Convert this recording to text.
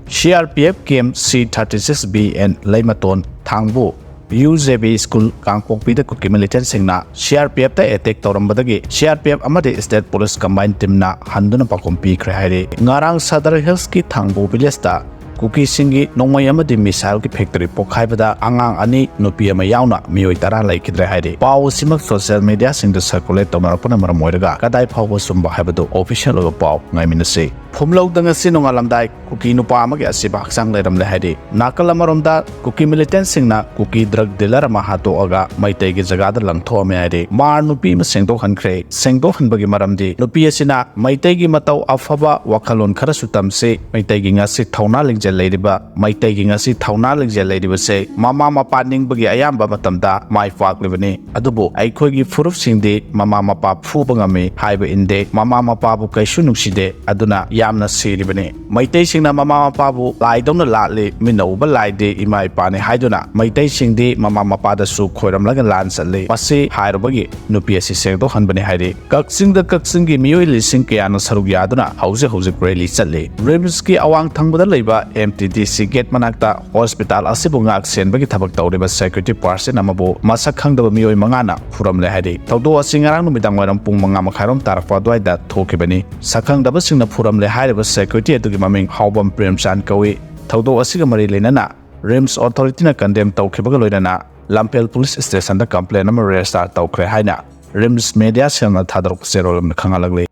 CRPF Camp C36BN Laimaton Thangbu UJB School Kangpokpida Kuki militant singna CRPF ta attack torambadagi CRPF amadi State Police Combined Team na handuna pakompi khre ngarang Sadar Hills ki Thangbu village ta Kuki singi nongmay amadi missile ki factory pokhaibada angang ani nupi ama yauna mioi tara laikidre haire paw simak social media sing the circulate tomarapuna maramoiraga kadai phawba sumba haibado official oga paw ngaiminase phumlok danga sinonga lamdai Kuki nupa amagi asiba haksang leiram le haire nakal amaromda Kuki militant singna Kuki drug dealer ama hato aga maitai gi jaga da langtho ame haire mar nupi ma sengdo khankhre sengdo khanbagi maramdi nupi asina maitai gi matau afaba wakhalon khara sutamse maitai gi ngasi thauna leiriba maitai gi ngasi thauna leiriba se mama mapa ningbagi ayamba matamda mai faklibani adubo aikhoi gi furup singde mama mapa phuba ngame haiba inde mama mapa bu kaisu nukside aduna yamna siribani maitai singna mama mapa bu laidona latle minauba laide imai pane haiduna maitai singde mama mapa da su khoiram laga lan salle mase hairobagi nupi asi sengdo hanbani haire kaksingi miyoi lising kayana sarug yaduna hause rally challe rims ki awang thangbada leiba MTDC gate manakta hospital asibu ngak senbagi thabak tawriba security person amabu masak khangdaba miyoi mangana furam le haire tawdo asingarang numidang waram pung manga makhairom tarakwa dwaida thokibani sakhangdaba singna furam le haire security adugi maming haubam premchan kawi tawdo asiga mari lenana rims authority na condemn tawkhibaga loinana Lampel police station da complaint ama register tawkhre haina rims media sena thadrok serol khangalagli